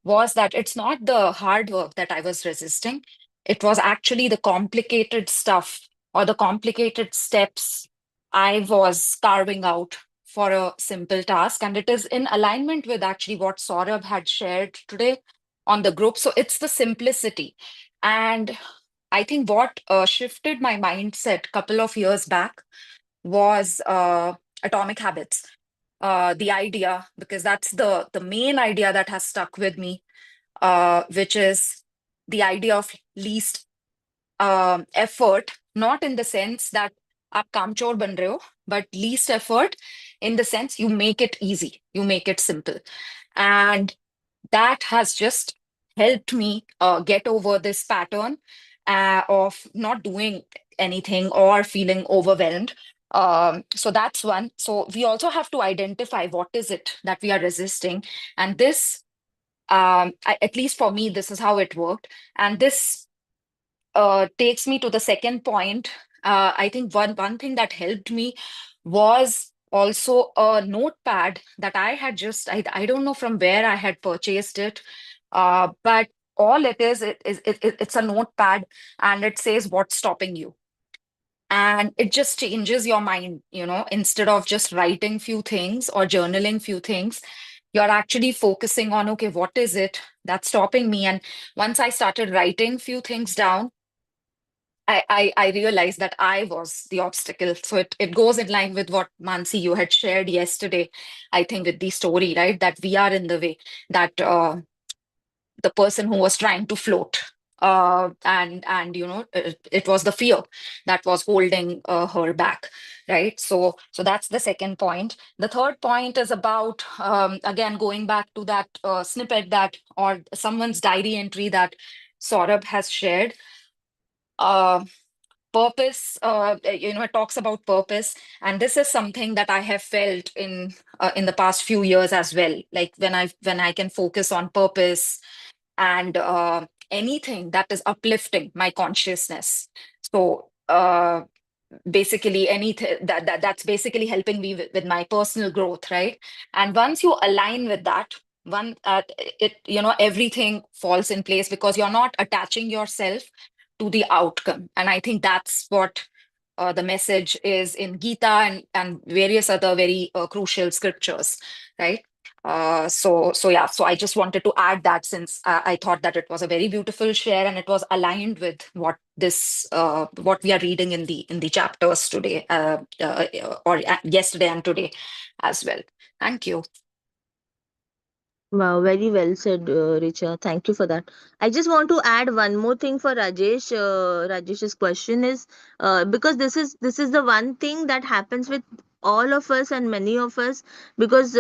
was that it's not the hard work that I was resisting. It was actually the complicated stuff or the complicated steps I was carving out for a simple task. And it is in alignment with actually what Saurabh had shared today on the group. So it's the simplicity. And I think what shifted my mindset a couple of years back was Atomic Habits. The idea, because that's the main idea that has stuck with me, which is the idea of least effort, not in the sense that आप कामचोर बन रहे हो, but least effort in the sense you make it easy, you make it simple. And that has just helped me get over this pattern of not doing anything or feeling overwhelmed. So that's one. So we also have to identify what is it that we are resisting. And this, at least for me, this is how it worked. And this takes me to the second point. I think one thing that helped me was also a notepad that I had I don't know from where I had purchased it, but all it is, it's a notepad, and it says what's stopping you. And it just changes your mind, instead of just writing few things or journaling few things, you're actually focusing on, okay, what is it that's stopping me? And once I started writing few things down, I realized that I was the obstacle. So it goes in line with what Mansi you had shared yesterday, I think, with the story, right? That we are in the way, that the person who was trying to float. And it was the fear that was holding her back, right? So that's the second point. The third point is about again going back to that snippet that, or someone's diary entry that Saurabh has shared. Uh, Purpose, it talks about purpose, and this is something that I have felt in the past few years as well. Like when I can focus on purpose and anything that is uplifting my consciousness. So basically anything that's basically helping me with my personal growth, right? And once you align with that, one it everything falls in place, because you're not attaching yourself to the outcome. And I think that's what the message is in Gita and various other very crucial scriptures, right? So I just wanted to add that, since I thought that it was a very beautiful share and it was aligned with what we are reading in the chapters today, or yesterday and today as well. Thank you. Wow, very well said, Richa. Thank you for that. I just want to add one more thing for Rajesh. Rajesh's question is because this is the one thing that happens with all of us and many of us, because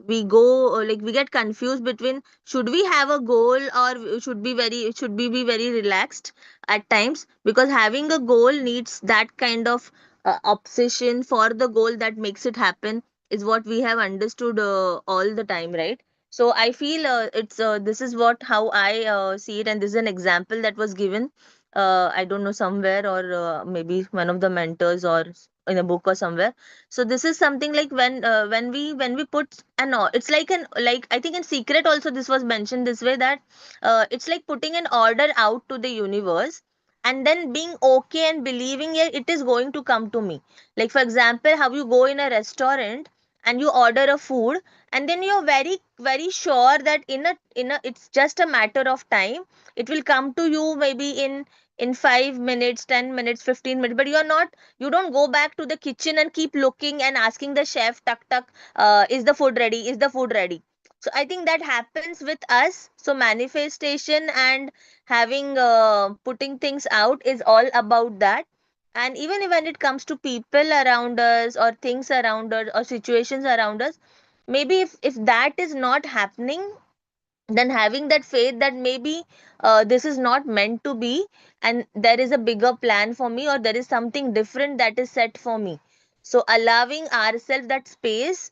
we go like we get confused between should we have a goal or should we be very relaxed at times, because having a goal needs that kind of obsession for the goal that makes it happen is what we have understood all the time, right? So I feel it's this is what how I see it, and this is an example that was given I don't know, somewhere, or maybe one of the mentors, or in a book or somewhere. So this is something like when we put it's like an, like I think in Secret also this was mentioned this way, that it's like putting an order out to the universe and then being okay and believing it is going to come to me. Like for example, how you go in a restaurant and you order a food, and then you're very sure that in a it's just a matter of time, it will come to you maybe in 5 minutes, 10 minutes, 15 minutes, but you don't go back to the kitchen and keep looking and asking the chef, tuck tuck, is the food ready, is the food ready? So I think that happens with us. So manifestation and having putting things out is all about that. And even when it comes to people around us or things around us or situations around us, maybe if that is not happening, then having that faith that maybe this is not meant to be, and there is a bigger plan for me, or there is something different that is set for me. So allowing ourselves that space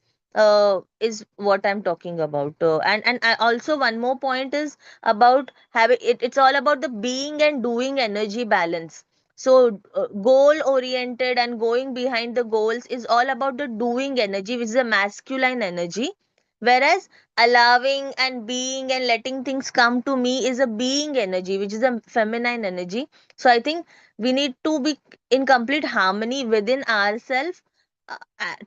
is what I'm talking about. And I also, one more point is about having it's all about the being and doing energy balance. So goal oriented and going behind the goals is all about the doing energy, which is a masculine energy, whereas allowing and being and letting things come to me is a being energy, which is a feminine energy. So I think we need to be in complete harmony within ourselves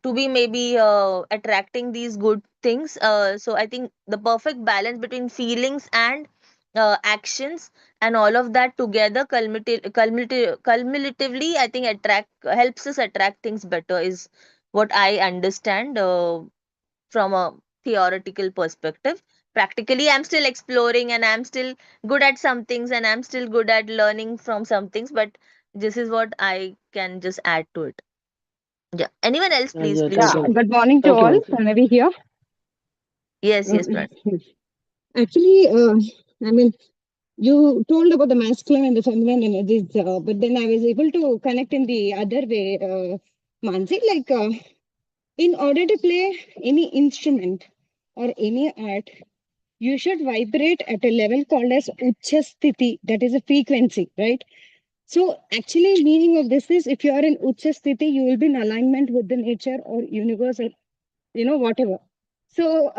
to be maybe attracting these good things. So I think the perfect balance between feelings and actions and all of that together cumulatively, I think attract helps us attract things better, is what I understand from a theoretical perspective. Practically, I'm still exploring and I'm still good at some things and I'm still good at learning from some things, but this is what I can just add to it. Yeah. Anyone else, Yeah, please, yeah, please thank Yeah, share. you. good morning to Thank you, all. Mansi. Am I here? Yes, yes, Mm, Pran. Actually, I mean, you told about the masculine and the feminine energies, but then I was able to connect in the other way, Mansi. Like, in order to play any instrument or any art, you should vibrate at a level called as Ucha Sthiti, that is a frequency, right? So, actually, meaning of this is if you are in Ucha Sthiti, you will be in alignment with the nature or universe, or, whatever. So,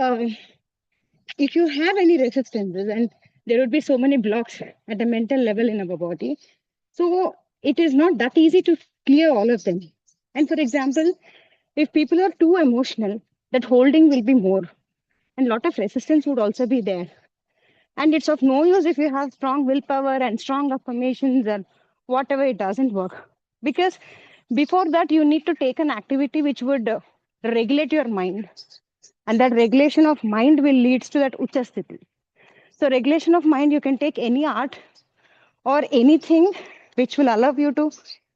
if you have any resistances, and there would be so many blocks at the mental level in our body, so it is not that easy to clear all of them. And for example, if people are too emotional, that holding will be more. and a lot of resistance would also be there. And it's of no use if you have strong willpower and strong affirmations and whatever, it doesn't work. Because before that, you need to take an activity which would regulate your mind. And that regulation of mind will lead to that Uchasthiti. So, regulation of mind, you can take any art or anything which will allow you to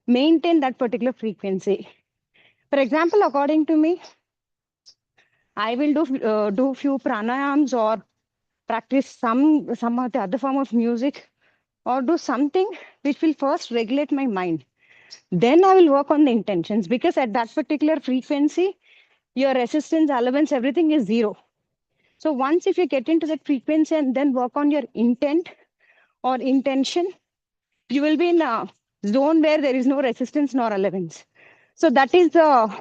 maintain that particular frequency. For example, according to me, I will do few pranayams or practice some of the other form of music or do something which will first regulate my mind. Then I will work on the intentions, because at that particular frequency, your resistance, allowance, everything is zero. So once if you get into that frequency and then work on your intent or intention, you will be in a zone where there is no resistance nor allowance. So that is the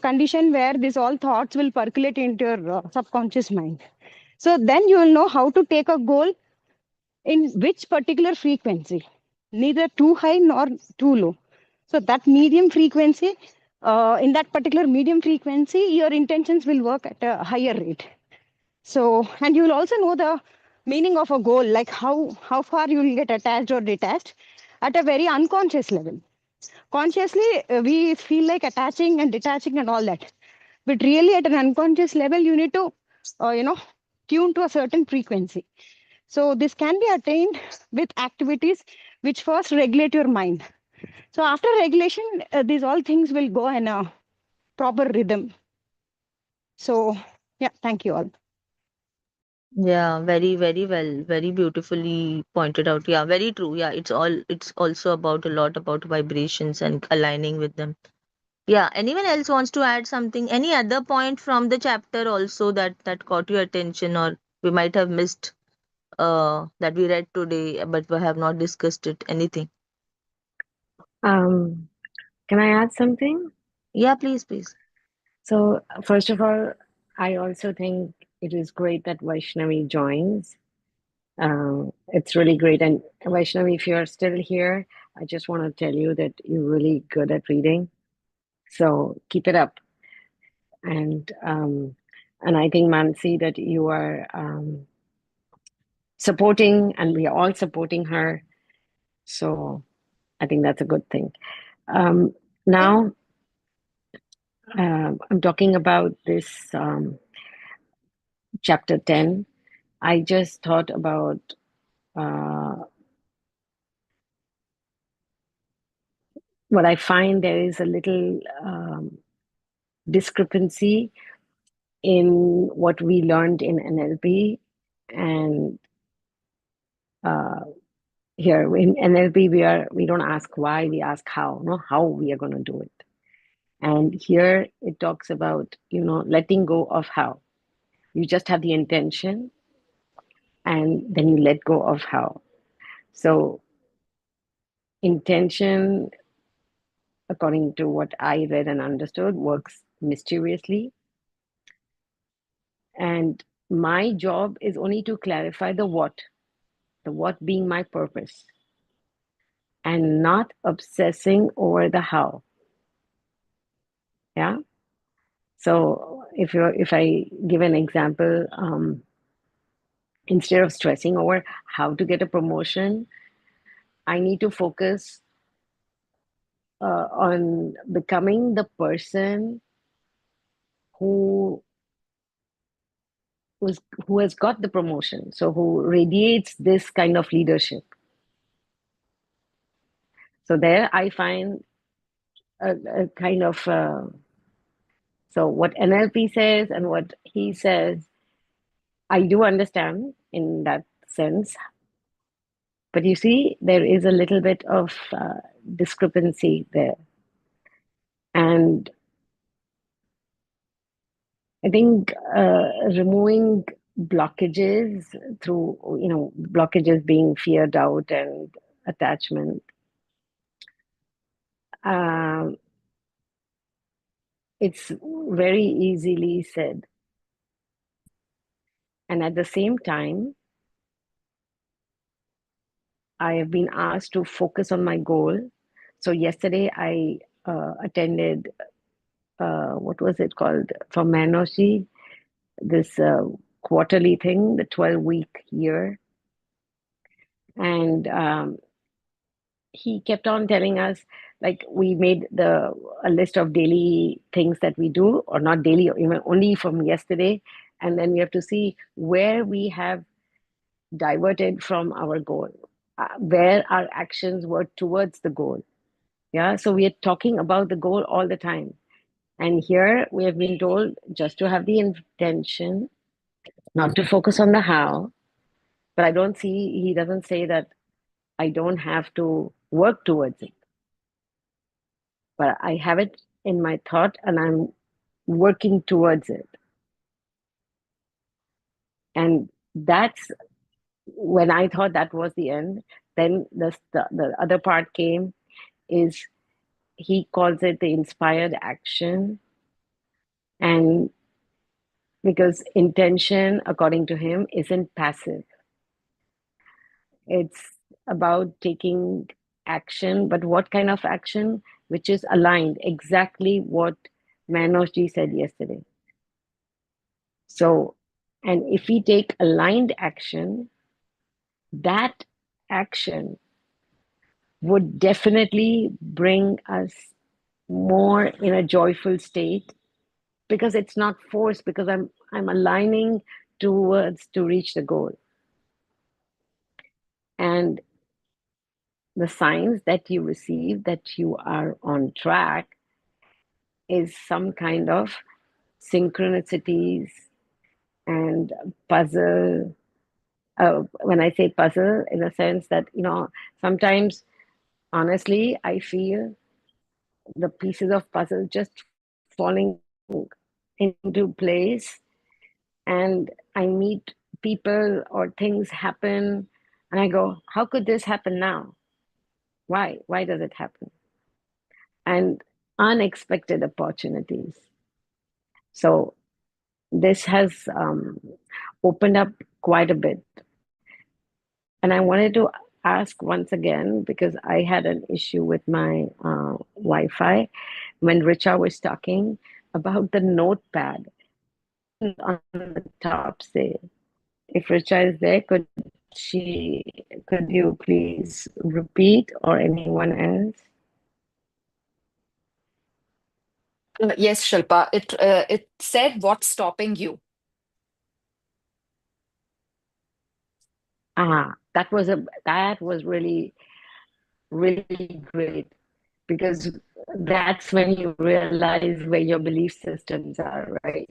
condition where these all thoughts will percolate into your subconscious mind. So then you will know how to take a goal in which particular frequency, neither too high nor too low. So that medium frequency, in that particular medium frequency, your intentions will work at a higher rate. So, and you will also know the meaning of a goal, like how far you will get attached or detached at a very unconscious level. Consciously, we feel like attaching and detaching and all that. But really, at an unconscious level, you need to, tune to a certain frequency. So this can be attained with activities which first regulate your mind. So after regulation, these all things will go in a proper rhythm. So yeah, thank you all. Yeah, very, very well, very beautifully pointed out. Yeah, very true. Yeah, it's also about a lot about vibrations and aligning with them. Yeah, anyone else wants to add something? Any other point from the chapter also that caught your attention, or we might have missed that we read today, but we have not discussed it? Anything? Can I add something? Yeah, please, please. So, first of all, I also think it is great that Vaishnavi joins. It's really great. And Vaishnavi, if you're still here, I just want to tell you that you're really good at reading. So keep it up. And I think, Mansi, that you are supporting, and we are all supporting her. So I think that's a good thing. Now, I'm talking about this chapter 10. I just thought about what I find there is a little discrepancy in what we learned in NLP and here in NLP we don't ask why, we ask how, no, how we are going to do it. And here it talks about, letting go of how. You just have the intention and then you let go of how. So intention, according to what I read and understood, works mysteriously. And my job is only to clarify the what being my purpose, and not obsessing over the how. Yeah. So if I give an example, instead of stressing over how to get a promotion, I need to focus on becoming the person who has got the promotion, so who radiates this kind of leadership. So there I find a kind of so what NLP says and what he says, I do understand in that sense. But you see, there is a little bit of discrepancy there. And I think removing blockages through, blockages being fear, doubt, and attachment, it's very easily said. And at the same time, I have been asked to focus on my goal. So yesterday I attended, what was it called, from Manoshi, this quarterly thing, the 12-week year. And he kept on telling us, like, we made a list of daily things that we do, or not daily, or even only from yesterday. And then we have to see where we have diverted from our goal, where our actions were towards the goal. Yeah, so we are talking about the goal all the time. And here we have been told just to have the intention, not to focus on the how. But he doesn't say that I don't have to work towards it. But I have it in my thought and I'm working towards it. And that's when I thought that was the end. Then the other part came, is he calls it the inspired action. And because intention, according to him, isn't passive. It's about taking action, but what kind of action? Which is aligned, exactly what Manojji said yesterday. So, and if we take aligned action, that action would definitely bring us more in a joyful state, because it's not forced, because I'm aligning towards to reach the goal. And the signs that you receive that you are on track is some kind of synchronicities and puzzle. When I say puzzle, in a sense that, sometimes, honestly, I feel the pieces of puzzle just falling into place, and I meet people or things happen, and I go, how could this happen now? Why does it happen? And unexpected opportunities. So this has opened up quite a bit. And I wanted to ask once again, because I had an issue with my Wi-Fi when Richa was talking about the notepad on the top, say. If Richa is there, could you please repeat, or anyone else? Yes, Shilpa. It said, what's stopping you? That was really, really great, because that's when you realize where your belief systems are, right?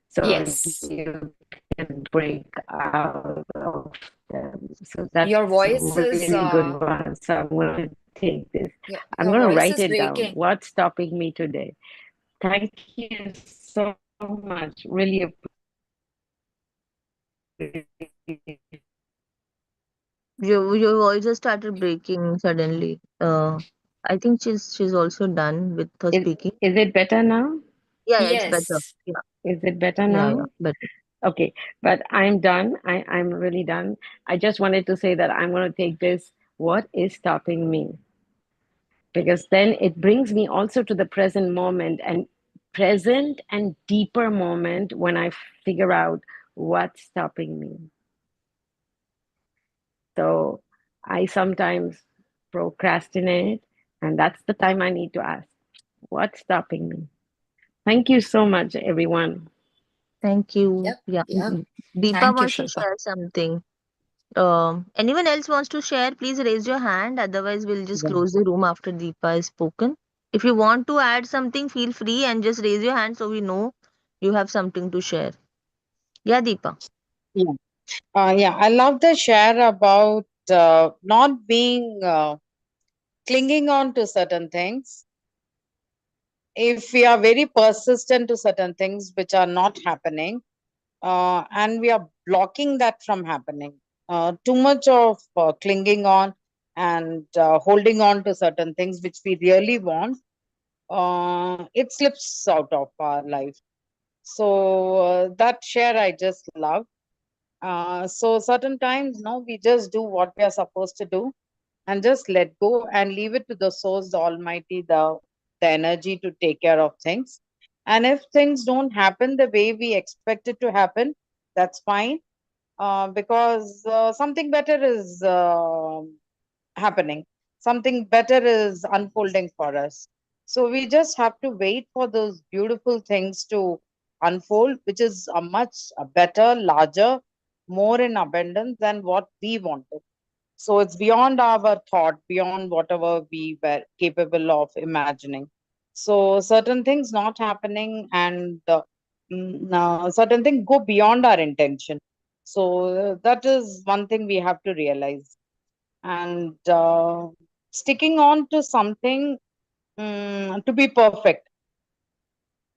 So Yes. you can break out of them. So that's Your a voice is really good one. So I'm going to take this. I'm your going to voice write is it down. breaking. What's stopping me today? Thank you so much. Really appreciate. Your voice just started breaking suddenly. I think she's also done with her Is, speaking. is it better now? Yeah, it's better. Yes. Yeah, Is it better yeah, now? better. Okay, but I'm done. I'm really done. I just wanted to say that I'm going to take this. What is stopping me? Because then it brings me also to the present moment, and present and deeper moment when I figure out what's stopping me. So I sometimes procrastinate, and that's the time I need to ask, what's stopping me? Thank you so much, everyone. Thank you. Yep. Yeah. Yeah. Deepa Thank you, wants to Shilpa. share something. Anyone else wants to share? Please raise your hand. Otherwise, we'll just Yeah. close the room after Deepa has spoken. If you want to add something, feel free and just raise your hand so we know you have something to share. Yeah, Deepa. Yeah. Yeah, I love the share about not being clinging on to certain things. If we are very persistent to certain things which are not happening, and we are blocking that from happening, too much of clinging on and holding on to certain things which we really want, it slips out of our life. So that share I just love. So certain times, no, we just do what we are supposed to do and just let go and leave it to the source, the Almighty, the energy to take care of things. And if things don't happen the way we expect it to happen, that's fine, because something better is happening. Something better is unfolding for us. So we just have to wait for those beautiful things to unfold, which is a much better, larger, more in abundance than what we wanted. So it's beyond our thought, beyond whatever we were capable of imagining. So certain things not happening, and certain things go beyond our intention. So that is one thing we have to realize. And sticking on to something, to be perfect,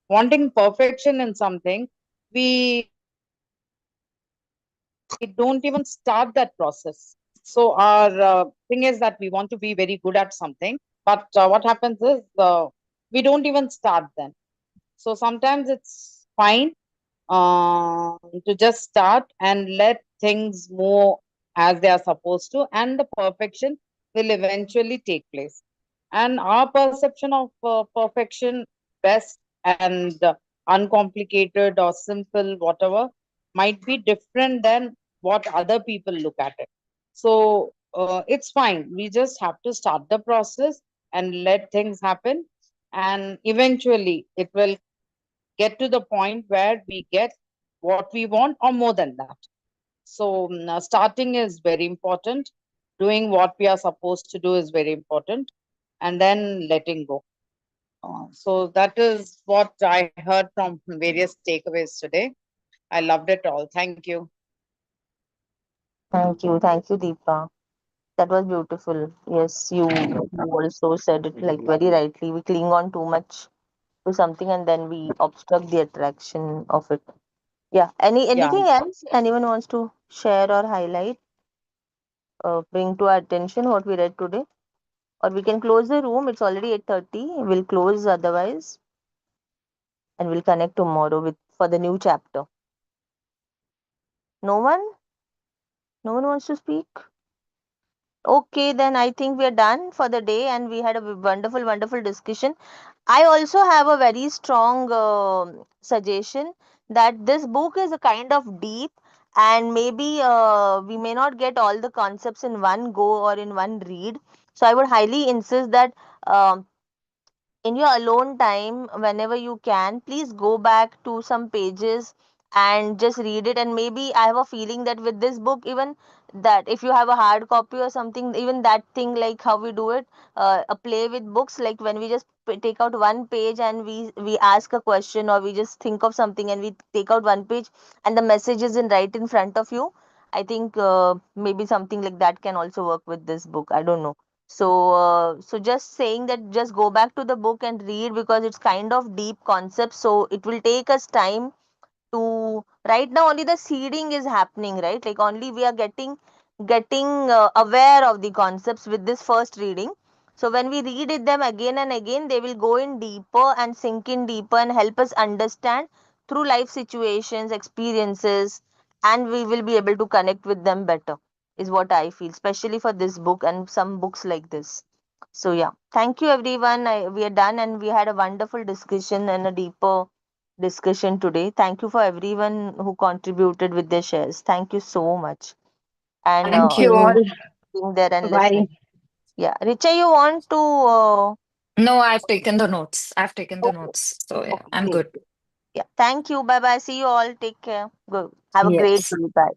wanting perfection in something, we don't even start that process. So our thing is that we want to be very good at something, but what happens is we don't even start then. So sometimes it's fine to just start and let things move as they are supposed to, and the perfection will eventually take place. And our perception of perfection, best and uncomplicated or simple, whatever, might be different than what other people look at it. So it's fine. We just have to start the process and let things happen. And eventually it will get to the point where we get what we want or more than that. So starting is very important. Doing what we are supposed to do is very important, and then letting go. So that is what I heard from various takeaways today. I loved it all. Thank you. Thank you, Deepa. That was beautiful. Yes, you also said it like very rightly. We cling on too much to something and then we obstruct the attraction of it. Yeah. Yeah. Anything else anyone wants to share or highlight, bring to our attention what we read today? Or we can close the room. It's already 8:30. We'll close otherwise, and we'll connect tomorrow with for the new chapter. No one? No one wants to speak? Okay, then I think we are done for the day, and we had a wonderful, wonderful discussion. I also have a very strong suggestion that this book is a kind of deep, and maybe we may not get all the concepts in one go or in one read. So I would highly insist that in your alone time, whenever you can, please go back to some pages and just read it. And maybe I have a feeling that with this book, even that if you have a hard copy or something, even that thing like how we do it, a play with books, like when we just take out one page and we ask a question, or we just think of something and we take out one page and the message is in right in front of you. I think maybe something like that can also work with this book. I don't know. So just saying that just go back to the book and read, because it's kind of deep concept. So it will take us time to, right now only the seeding is happening, right? Like only we are getting aware of the concepts with this first reading. So when we read it them again and again, they will go in deeper and sink in deeper and help us understand through life situations, experiences, and we will be able to connect with them better, is what I feel, especially for this book and some books like this. So yeah, thank you everyone. We are done, and we had a wonderful discussion and a deeper discussion today. Thank you for everyone who contributed with their shares. Thank you so much. And Thank Thank you you. all. everyone being there and Bye. listening. Yeah, Richa, you want to? No, I've taken the notes. I've taken the Okay, notes. So yeah, okay, I'm great. good. Yeah, thank you. Bye bye. See you all. Take care. Good. Have a great Yes. day. Bye.